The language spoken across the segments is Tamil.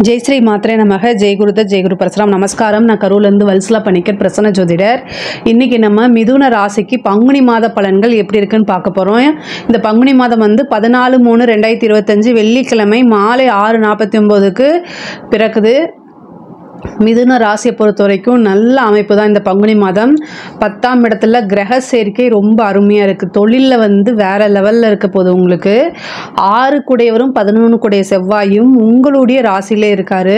ஜெய் ஸ்ரீ மாத்ரே நமக. ஜெய் குருதத் ஜெய் குரு பரசுராம். நமஸ்காரம். நான் கரூர்லேருந்து வல்சலா பணிக்கர், பிரசன்ன ஜோதிடர். இன்றைக்கி நம்ம மிதுன ராசிக்கு பங்குனி மாத பலன்கள் எப்படி இருக்குன்னு பார்க்க போகிறோம். இந்த பங்குனி மாதம் 14/3/2025 வெள்ளிக்கிழமை மாலை 6:49க்கு பிறக்குது. மிதுன ராசியை பொறுத்த வரைக்கும் நல்ல அமைப்பு தான் இந்த பங்குனி மாதம். 10ஆம் இடத்துல கிரக சேர்க்கை ரொம்ப அருமையாக இருக்குது. தொழிலில் வேறு லெவலில் இருக்க போது. உங்களுக்கு 6 குடையவரும் 11 குடைய செவ்வாயும் உங்களுடைய ராசியிலே இருக்கார்.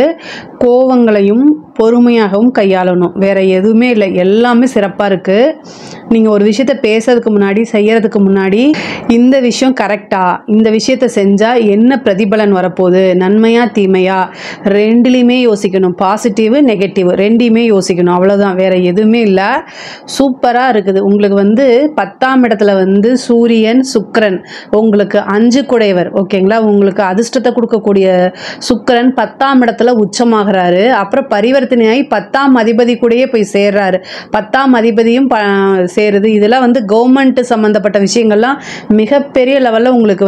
கோவங்களையும் பொறுமையாகவும் கையாளணும். வேறு எதுவுமே இல்லை, எல்லாமே சிறப்பாக இருக்குது. நீங்கள் ஒரு விஷயத்தை பேசுறதுக்கு முன்னாடி, செய்கிறதுக்கு முன்னாடி இந்த விஷயம் கரெக்டா, இந்த விஷயத்தை செஞ்சால் என்ன பிரதிபலன் வரப்போகுது, நன்மையா தீமையா, ரெண்டுலேயுமே யோசிக்கணும். பாசிட்டிவ் நெகட்டிவ் ரெண்டையுமே யோசிக்கணும். அவ்வளோதான், வேறு எதுவுமே இல்லை. சூப்பராக இருக்குது. உங்களுக்கு 10ஆம் இடத்துல சூரியன் சுக்கிரன், உங்களுக்கு 5 குடையவர். ஓகேங்களா? உங்களுக்கு அதிர்ஷ்டத்தை கொடுக்கக்கூடிய சுக்கிரன் 10ஆம் இடத்துல உச்சமாகிறாரு. அப்புறம் பரிவர்த்தனையாகி 10ஆம் அதிபதி கூடயே போய் சேர்றாரு. 10ஆம் அதிபதியும் சேருது. இதெல்லாம் கவர்மெண்ட் சம்மந்தப்பட்ட விஷயங்கள்லாம் மிகப்பெரிய லெவலில் உங்களுக்கு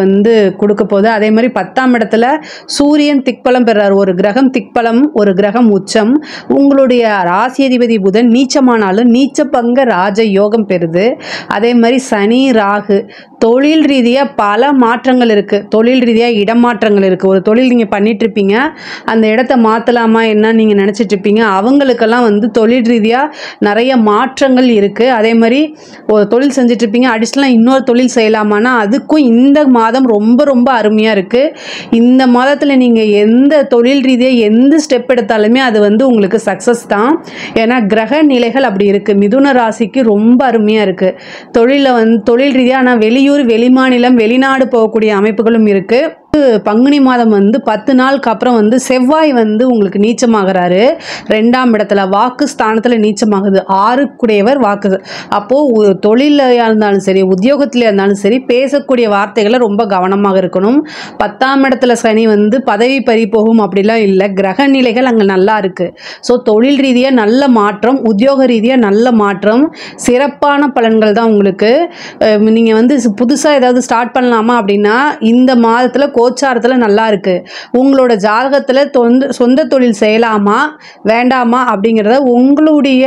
கொடுக்க போகுது. அதே மாதிரி 10ஆம் இடத்துல சூரியன் திக்பலம் பெறாரு. ஒரு கிரகம் திக்பலம், ஒரு கிரகம் உச்சம். உங்களுடைய ராசி அதிபதி புதன் நீச்சமானாலும் நீச்ச பங்க ராஜ யோகம் பெறுது. அதே மாதிரி சனி ராகு, தொழில் ரீதியாக பல மாற்றங்கள் இருக்குது. தொழில் ரீதியாக இடமாற்றங்கள் இருக்குது. ஒரு தொழில் நீங்கள் பண்ணிகிட்ருப்பீங்க, அந்த இடத்த மாற்றலாமா என்ன நீங்கள் நினச்சிட்ருப்பீங்க. அவங்களுக்கெல்லாம் தொழில் ரீதியாக நிறைய மாற்றங்கள் இருக்குது. அதே மாதிரி ஒரு தொழில் செஞ்சிட்ருப்பீங்க, அடிஷ்னலாக இன்னொரு தொழில் செய்யலாமான்னா அதுக்கும் இந்த மாதம் ரொம்ப ரொம்ப அருமையாக இருக்குது. இந்த மாதத்தில் நீங்கள் எந்த தொழில் ரீதியாக எந்த ஸ்டெப் எடுத்தாலுமே அது உங்களுக்கு சக்ஸஸ் தான். ஏன்னா கிரக நிலைகள் அப்படி இருக்குது. மிதுன ராசிக்கு ரொம்ப அருமையாக இருக்குது. தொழில் ரீதியாக ஆனால் வெளியூர், வெளிமாநிலம், வெளிநாடு போகக்கூடிய அமைப்புகளும் இருக்குது. பங்குனி மாதம் 10 நாளுக்கு அப்புறம் செவ்வாய் உங்களுக்கு நீச்சமாகிறாரு. 2ஆம் இடத்துல வாக்கு ஸ்தானத்தில் நீச்சமாகுது. 6 குடையவர் வாக்கு. அப்போது தொழிலில் இருந்தாலும் சரி, உத்தியோகத்தில் இருந்தாலும் சரி, பேசக்கூடிய வார்த்தைகளை ரொம்ப கவனமாக இருக்கணும். 10ஆம் இடத்துல சனி பதவி பறி போகும் அப்படிலாம் இல்லை. கிரக நிலைகள் அங்கே நல்லா இருக்குது. ஸோ தொழில் ரீதியாக நல்ல மாற்றம், உத்தியோக ரீதியாக நல்ல மாற்றம், சிறப்பான பலன்கள் தான் உங்களுக்கு. நீங்கள் புதுசாக ஏதாவது ஸ்டார்ட் பண்ணலாமா அப்படின்னா இந்த மாதத்தில் கோச்சாரத்தில் நல்லா இருக்குது. உங்களோட ஜாதகத்தில் சொந்த தொழில் செய்யலாமா வேண்டாமா அப்படிங்கிறத உங்களுடைய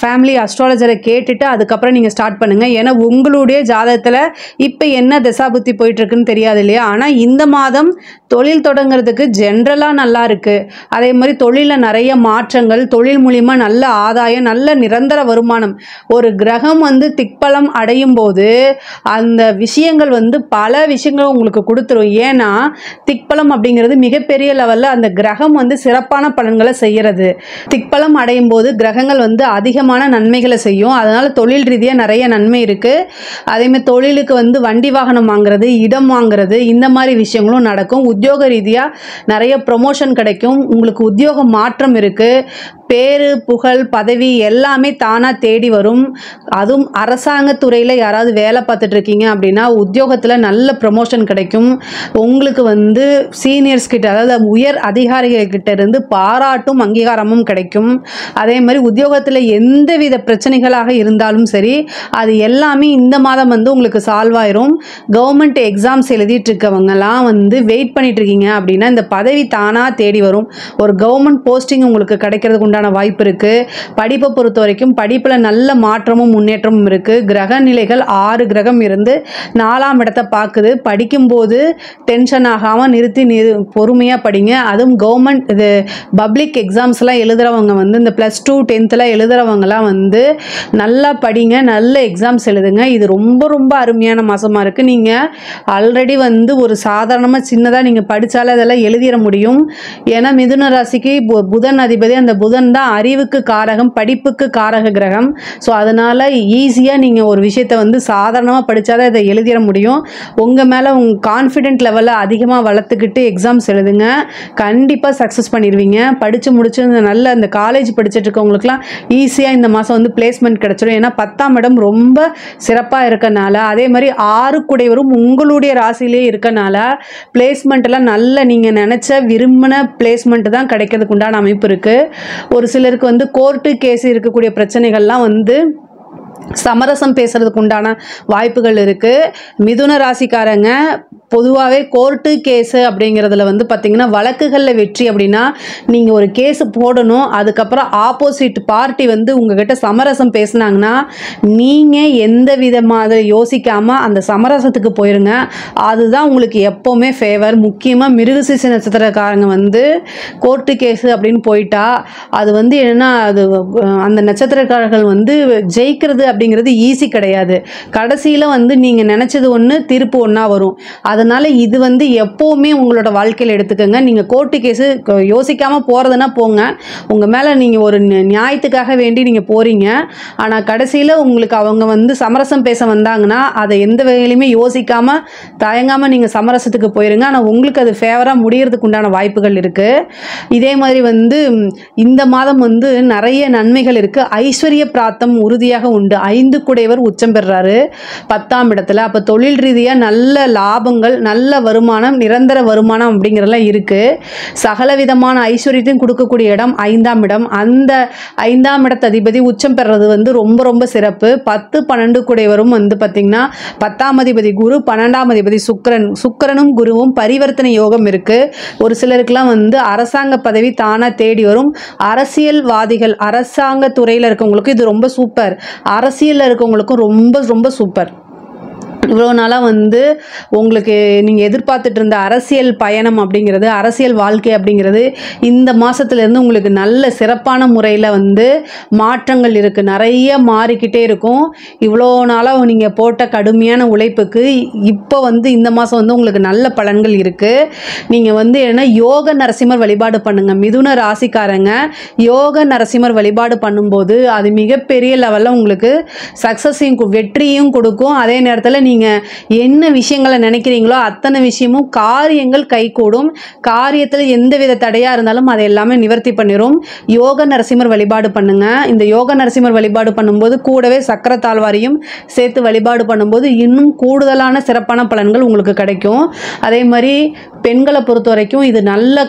ஃபேமிலி அஸ்ட்ராலஜரை கேட்டுட்டு அதுக்கப்புறம் நீங்கள் ஸ்டார்ட் பண்ணுங்கள். ஏன்னா உங்களுடைய ஜாதகத்தில் இப்போ என்ன தசாபுத்தி போயிட்டுருக்குன்னு தெரியாது இல்லையா? ஆனால் இந்த மாதம் தொழில் தொடங்கிறதுக்கு ஜென்ரலாக நல்லா இருக்குது. அதே மாதிரி தொழிலில் நிறைய மாற்றங்கள், தொழில் மூலிமா நல்ல ஆதாயம், நல்ல நிரந்தர வருமானம். ஒரு கிரகம் திக்பலம் அடையும் போது அந்த விஷயங்கள் பல விஷயங்கள் உங்களுக்கு கொடுத்துரும். ஏன்னா திக்பலம் அப்படிங்கிறது மிகப்பெரிய லெவலில் அந்த கிரகம் சிறப்பான பலன்களை செய்கிறது. திக்பலம் அடையும் போது கிரகங்கள் அதிகமான நன்மைகளை செய்யும். அதனால் தொழில் ரீதியாக நிறைய நன்மை இருக்குது. அதேமாதிரி தொழிலுக்கு வண்டி வாகனம் வாங்குறது, இடம் வாங்குறது, இந்த மாதிரி விஷயங்களும் நடக்கும். உத்தியோக ரீதியாக நிறைய ப்ரொமோஷன் கிடைக்கும். உங்களுக்கு உத்தியோக மாற்றம் இருக்குது. பேரு, புகழ், பதவி எல்லாமே தானாக தேடி வரும். அதுவும் அரசாங்கத்துறையில் யாராவது வேலை பார்த்துட்டு இருக்கீங்க அப்படின்னா உத்தியோகத்தில் நல்ல ப்ரமோஷன் கிடைக்கும். உங்களுக்கு சீனியர்ஸ் கிட்ட, அதாவது உயர் அதிகாரிகள்கிட்ட இருந்து பாராட்டும் அங்கீகாரமும் கிடைக்கும். அதே மாதிரி உத்தியோகத்தில் எந்தவித பிரச்சனைகளாக இருந்தாலும் சரி, அது எல்லாமே இந்த மாதம் உங்களுக்கு சால்வ் ஆயிரும். கவர்மெண்ட் எக்ஸாம்ஸ் எழுதிட்டு இருக்கவங்கலாம் வெயிட் பண்ணிட்டு இருக்கீங்க அப்படின்னா இந்த பதவி தானாக தேடி வரும். ஒரு கவர்மெண்ட் போஸ்டிங் உங்களுக்கு கிடைக்கிறதுக்கு உண்டான வாய்ப்பு இருக்குது. படிப்பை பொறுத்த வரைக்கும் படிப்பில் நல்ல மாற்றமும் முன்னேற்றமும் இருக்குது. கிரக நிலைகள் 6 கிரகம் இருந்து 4ஆம் இடத்தை பார்க்குது. படிக்கும்போது டென்ஷன் ஆகாமல் நிறுத்தி பொறுமையாக படிங்க. அதுவும் கவர்மெண்ட் இது பப்ளிக் எக்ஸாம்ஸ்லாம் எழுதுகிறவங்க இந்த +2 10th எழுதுகிறவங்கலாம் நல்லா படிங்க, நல்ல எக்ஸாம்ஸ் எழுதுங்க. இது ரொம்ப ரொம்ப அருமையான மாதமாக இருக்குது. நீங்கள் ஆல்ரெடி ஒரு சாதாரணமாக சின்னதாக நீங்கள் படித்தாலே அதெல்லாம் எழுதிட முடியும். ஏன்னா மிதுன ராசிக்கு புதன் அதிபதி, அந்த புதன் தான் அறிவுக்கு காரகம், படிப்புக்கு காரக கிரகம். ஸோ அதனால் ஈஸியாக நீங்கள் ஒரு விஷயத்தை சாதாரணமாக படித்தாதான் இதை எழுதிட முடியும். உங்கள் மேலே உங்கள் கான்ஃபிடென்ட் லெவலில் அதிகமாக வளர்த்துக்கிட்டு எக்ஸாம்ஸ் எழுதுங்க. கண்டிப்பாக சக்ஸஸ் பண்ணிடுவீங்க. படித்து முடிச்சு நல்ல இந்த காலேஜ் படிச்சுட்டு இருக்கவங்களுக்குலாம் ஈஸியாக இந்த மாதம் பிளேஸ்மெண்ட் கிடச்சிடும். ஏன்னா 10ஆம் இடம் ரொம்ப சிறப்பாக இருக்கனால, அதே மாதிரி 6 குடைவரும் உங்களுடைய ராசியிலே இருக்கனால பிளேஸ்மெண்ட்டெல்லாம் நல்ல நீங்கள் நினச்ச விரும்பின பிளேஸ்மெண்ட் தான் கிடைக்கிறதுக்கு உண்டான அமைப்பு இருக்குது. ஒரு சிலருக்கு கோர்ட்டு கேஸ் இருக்கக்கூடிய பிரச்சனைகள்லாம் சமரசம் பேசுறதுக்கு உண்டான வாய்ப்புகள் இருக்குது. மிதுன ராசிக்காரங்க பொதுவாகவே கோர்ட்டு கேஸு அப்படிங்கிறதுல வந்து பார்த்திங்கன்னா வழக்குகளில் வெற்றி அப்படின்னா நீங்கள் ஒரு கேஸு போடணும். அதுக்கப்புறம் ஆப்போசிட் பார்ட்டி வந்து உங்ககிட்ட சமரசம் பேசுனாங்கன்னா நீங்கள் எந்த விதமாக யோசிக்காமல் அந்த சமரசத்துக்கு போயிருங்க. அதுதான் உங்களுக்கு எப்போவுமே ஃபேவர். முக்கியமாக மிருகசீரிஷ நட்சத்திரக்காரங்க வந்து கோர்ட்டு கேஸு அப்படின்னு போயிட்டா அது வந்து என்னென்னா அது அந்த நட்சத்திரக்காரர்கள் வந்து ஜெயிக்கிறது அப்படிங்கிறது ஈஸி கிடையாது. கடைசியில் வந்து நீங்கள் நினச்சது ஒன்று தீர்ப்பு ஒன்றா வரும். அதனால் இது வந்து எப்போவுமே உங்களோட வாழ்க்கையில் எடுத்துக்கோங்க. நீங்கள் கோர்ட்டு கேஸு யோசிக்காமல் போகிறதுனா போங்க. உங்கள் மேலே நீங்கள் ஒரு நியாயத்துக்காக வேண்டி நீங்கள் போகிறீங்க. ஆனால் கடைசியில் உங்களுக்கு அவங்க வந்து சமரசம் பேச வந்தாங்கன்னா அதை எந்த வகையிலுமே யோசிக்காமல் தயங்காமல் நீங்கள் சமரசத்துக்கு போயிருங்க. ஆனால் உங்களுக்கு அது ஃபேவராக முடியறதுக்கு உண்டான வாய்ப்புகள் இருக்குது. இதே மாதிரி வந்து இந்த மாதம் வந்து நிறைய நன்மைகள் இருக்குது. ஐஸ்வர்ய பிராப்தம் உறுதியாக உண்டு. 5 குடையவர் உச்சம் பெறுறாரு 10ஆம் இடத்துல. அப்போ தொழில் ரீதியாக நல்ல லாபங்கள், நல்ல வருமானம், நிரந்தர வருமானம் அப்படிங்கிறதெல்லாம் இருக்குது. சகல விதமான ஐஸ்வர்யத்தையும் கொடுக்கக்கூடிய இடம் 5ஆம் இடம். அந்த 5ஆம் இடத்து அதிபதி உச்சம் பெறுறது வந்து ரொம்ப ரொம்ப சிறப்பு. 10, 12 குடையவரும் வந்து பார்த்திங்கன்னா 10ஆம் அதிபதி குரு, 12ஆம் அதிபதி சுக்கிரனும் குருவும் பரிவர்த்தனை யோகம் இருக்குது. ஒரு சிலருக்குலாம் வந்து அரசாங்க பதவி தானாக தேடி வரும். அரசியல்வாதிகள், அரசாங்க துறையில் இருக்கவங்களுக்கு இது ரொம்ப சூப்பர். அரசியலில் இருக்கவங்களுக்கும் ரொம்ப ரொம்ப சூப்பர். இவ்வளோ நாளாக வந்து உங்களுக்கு நீங்கள் எதிர்பார்த்துட்டு இருந்த அரசியல் பயணம் அப்படிங்கிறது, அரசியல் வாழ்க்கை அப்படிங்கிறது இந்த மாதத்துலேருந்து உங்களுக்கு நல்ல சிறப்பான முறையில் வந்து மாற்றங்கள் இருக்குது. நிறைய மாறிக்கிட்டே இருக்கும். இவ்வளோ நாளாக நீங்கள் போட்ட கடுமையான உழைப்புக்கு இப்போ வந்து இந்த மாதம் வந்து உங்களுக்கு நல்ல பலன்கள் இருக்குது. நீங்கள் வந்து என்ன யோக நரசிம்மர் வழிபாடு பண்ணுங்கள். மிதுன ராசிக்காரங்க யோக நரசிம்மர் வழிபாடு பண்ணும்போது அது மிகப்பெரிய லெவலில் உங்களுக்கு சக்ஸஸையும் வெற்றியும் கொடுக்கும். அதே நேரத்தில் நீங்கள் என்ன விஷயங்களை நினைக்கிறீங்களோ அத்தனை விஷயமும் காரியங்கள் கைகூடும். காரியத்தில் எந்தவித தடையாக இருந்தாலும் அதை எல்லாமே நிவர்த்தி பண்ணிடும். யோக நரசிம்மர் வழிபாடு பண்ணுங்க. இந்த யோக நரசிம்மர் வழிபாடு பண்ணும்போது கூடவே சக்கர தாழ்வாரையும் சேர்த்து வழிபாடு பண்ணும்போது இன்னும் கூடுதலான சிறப்பான பலன்கள் உங்களுக்கு கிடைக்கும். அதே மாதிரி பெண்களை பொறுத்த வரைக்கும் இது நல்ல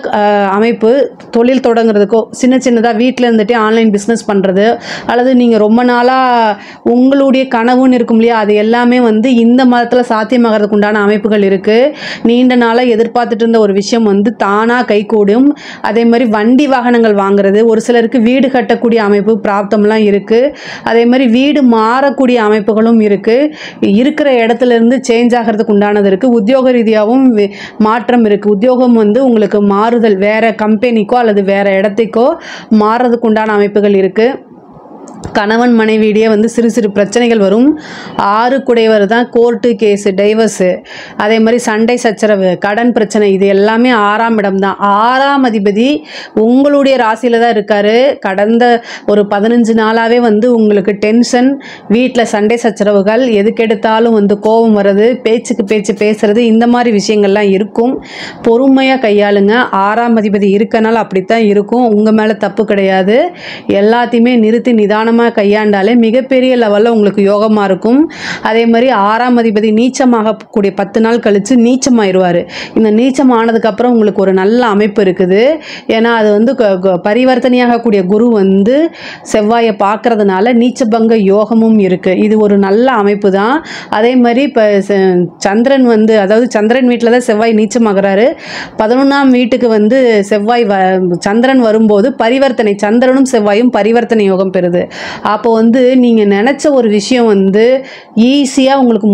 அமைப்பு. தொழில் தொடங்குறதுக்கோ சின்ன சின்னதாக வீட்டில் இருந்துகிட்டே ஆன்லைன் பிஸ்னஸ் பண்ணுறது, அல்லது நீங்கள் ரொம்ப நாளாக உங்களுடைய கனவுன்னு இருக்கும் இல்லையா, அது எல்லாமே வந்து இந்த மாதத்தில் சாத்தியமாகிறதுக்கு உண்டான அமைப்புகள் இருக்குது. நீண்ட நாளாக எதிர்பார்த்துட்டு இருந்த ஒரு விஷயம் வந்து தானாக கைகூடும். அதே மாதிரி வண்டி வாகனங்கள் வாங்குறது, ஒரு சிலருக்கு வீடு கட்டக்கூடிய அமைப்பு பிராப்தம்லாம் இருக்குது. அதே மாதிரி வீடு மாறக்கூடிய அமைப்புகளும் இருக்குது. இருக்கிற இடத்துலேருந்து சேஞ்ச் ஆகிறதுக்கு உண்டானது இருக்குது. உத்தியோக ரீதியாகவும் மாற்றம் இருக்குது. உத்தியோகம் வந்து உங்களுக்கு மாறுதல், வேறு கம்பெனிக்கோ அல்லது வேறு இடத்துக்கோ மாறுறதுக்கு உண்டான அமைப்புகள் இருக்குது. கணவன் மனைவியிடையே வந்து சிறு சிறு பிரச்சனைகள் வரும். 6 குடையவர் தான் கோர்ட்டு கேஸு, டைவர்ஸு, அதே மாதிரி சண்டை சச்சரவு, கடன் பிரச்சனை, இது எல்லாமே 6ஆம் இடம் தான். 6ஆம் அதிபதி உங்களுடைய ராசியில் தான் இருக்கார். கடந்த ஒரு 15 நாளாகவே வந்து உங்களுக்கு டென்ஷன், வீட்டில் சண்டை சச்சரவுகள், எதுக்கெடுத்தாலும் வந்து கோபம் வர்றது, பேச்சுக்கு பேச்சு பேசுறது, இந்த மாதிரி விஷயங்கள்லாம் இருக்கும். பொறுமையாக கையாளுங்க. 6ஆம் அதிபதி இருக்கனால அப்படித்தான் இருக்கும். உங்கள் மேலே தப்பு கிடையாது. எல்லாத்தையுமே நிறுத்தி நிதானமாக கையாண்டாலே மிகப்பெரிய லெவலில் உங்களுக்கு யோகமாக இருக்கும். அதே மாதிரி 6ஆம் அதிபதி நீச்சமாகக்கூடிய 10 நாள் கழித்து நீச்சமாயிருவார். இந்த நீச்சம் ஆனதுக்கப்புறம் உங்களுக்கு ஒரு நல்ல அமைப்பு இருக்குது. ஏன்னா அது வந்து பரிவர்த்தனையாகக்கூடிய குரு வந்து செவ்வாயை பார்க்கறதுனால நீச்சபங்க யோகமும் இருக்குது. இது ஒரு நல்ல அமைப்பு தான். அதே மாதிரி இப்போ சந்திரன் வந்து, அதாவது சந்திரன் வீட்டில் தான் செவ்வாய் நீச்சமாகிறாரு. 11ஆம் வீட்டுக்கு வந்து செவ்வாய் சந்திரன் வரும்போது பரிவர்த்தனை, சந்திரனும் செவ்வாயும் பரிவர்த்தனை யோகம் பெறுது. அப்போ வந்து நீங்கள் நினச்ச ஒரு விஷயம் வந்து ஈஸியாக உங்களுக்கு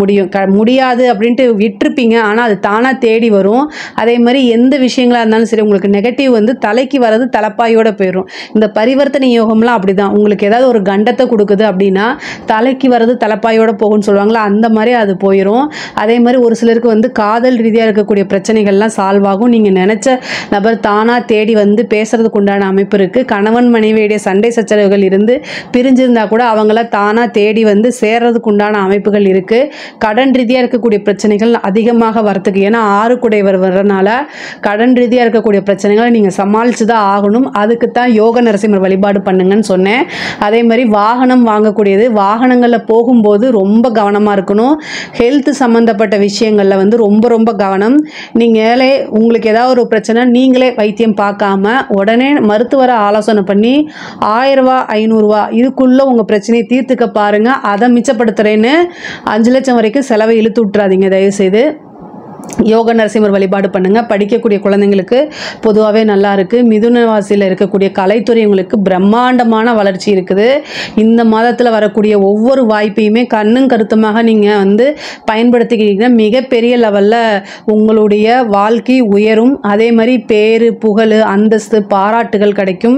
முடியாது அப்படின்ட்டு விட்டுருப்பீங்க. ஆனால் அது தானாக தேடி வரும். அதே மாதிரி எந்த விஷயங்களாக இருந்தாலும் சரி, உங்களுக்கு நெகட்டிவ் வந்து தலைக்கு வர்றது தலைப்பாயோடு போயிடும். இந்த பரிவர்த்தனை யோகம்லாம் அப்படி தான். உங்களுக்கு ஏதாவது ஒரு கண்டத்தை கொடுக்குது அப்படின்னா தலைக்கு வர்றது தலைப்பாயோடு போகும்னு சொல்லுவாங்களா, அந்த மாதிரி அது போயிடும். அதே மாதிரி ஒரு சிலருக்கு வந்து காதல் ரீதியாக இருக்கக்கூடிய பிரச்சனைகள்லாம் சால்வ் ஆகும். நீங்கள் நினச்ச நபர் தானாக தேடி வந்து பேசுறதுக்கு உண்டான அமைப்பு இருக்குது. கணவன் மனைவியுடைய சண்டை சச்சரவுகள் இருந்து பிரிஞ்சிருந்தா கூட அவங்கள தானாக தேடி வந்து சேர்றதுக்கு உண்டான அமைப்புகள் இருக்குது. கடன் ரீதியாக இருக்கக்கூடிய பிரச்சனைகள் அதிகமாக வரத்துக்கு, ஏன்னா 6 குடையவர் வர்றதுனால கடன் ரீதியாக இருக்கக்கூடிய பிரச்சனைகளை நீங்கள் சமாளித்து தான் ஆகணும். அதுக்கு தான் யோக நரசிம்மர் வழிபாடு பண்ணுங்கன்னு சொன்னேன். அதே மாதிரி வாகனம் வாங்கக்கூடியது, வாகனங்களில் போகும்போது ரொம்ப கவனமாக இருக்கணும். ஹெல்த் சம்மந்தப்பட்ட விஷயங்களில் வந்து ரொம்ப ரொம்ப கவனம். நீங்களே உங்களுக்கு ஏதாவது ஒரு பிரச்சனை நீங்களே வைத்தியம் பார்க்காம உடனே மருத்துவரை ஆலோசனை பண்ணி 1000 ரூபா 500 ரூபா இதுக்குள்ளே உங்கள் பிரச்சனையை தீர்த்துக்க பாருங்கள். அதை மிச்சப்படுத்துகிறேன்னு 5 லட்சம் வரைக்கும் செலவை இழுத்து விட்டுறாதீங்க தயவுசெய்து. யோக நரசிம்மர் வழிபாடு பண்ணுங்கள். படிக்கக்கூடிய குழந்தைங்களுக்கு பொதுவாகவே நல்லா இருக்குது. மிதுன ராசியில் இருக்கக்கூடிய கலைத்துறை உங்களுக்கு பிரம்மாண்டமான வளர்ச்சி இருக்குது. இந்த மாதத்தில் வரக்கூடிய ஒவ்வொரு வாய்ப்பையுமே கண்ணும் கருத்துமாக நீங்கள் பயன்படுத்திக்கிட்டீங்கன்னா மிகப்பெரிய லெவலில் உங்களுடைய வாழ்க்கை உயரும். அதே மாதிரி பேரு புகழ் அந்தஸ்து பாராட்டுகள் கிடைக்கும்.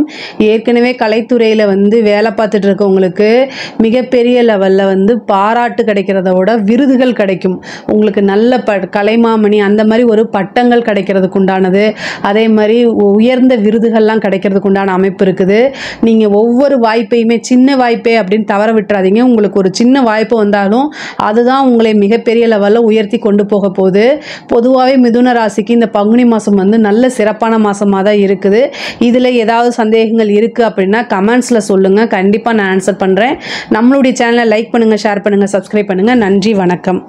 ஏற்கனவே கலைத்துறையில் வேலை பார்த்துட்டு இருக்கவங்களுக்கு மிகப்பெரிய லெவலில் பாராட்டு கிடைக்கிறத விட விருதுகள் கிடைக்கும். உங்களுக்கு நல்ல கலைமாமணி அந்த மாதிரி ஒரு பட்டங்கள் கிடைக்கிறதுக்கு உண்டானது, அதே மாதிரி உயர்ந்த விருதுகள்லாம் கிடைக்கிறதுக்கு உண்டான அமைப்பு இருக்குது. நீங்கள் ஒவ்வொரு வாய்ப்பையுமே சின்ன வாய்ப்பே அப்படின்னு தவற விட்டுறாதீங்க. உங்களுக்கு ஒரு சின்ன வாய்ப்பு வந்தாலும் அதுதான் உங்களை மிகப்பெரிய லெவலில் உயர்த்தி கொண்டு போக போகுது. பொதுவாகவே மிதுன ராசிக்கு இந்த பங்குனி மாதம் நல்ல சிறப்பான மாதமாக தான் இருக்குது. இதில் ஏதாவது சந்தேகங்கள் இருக்குது அப்படின்னா கமெண்ட்ஸில் சொல்லுங்கள். கண்டிப்பாக நான் ஆன்சர் பண்ணுறேன். நம்மளுடைய சேனலை லைக் பண்ணுங்கள், ஷேர் பண்ணுங்கள், சப்ஸ்கிரைப் பண்ணுங்கள். நன்றி, வணக்கம்.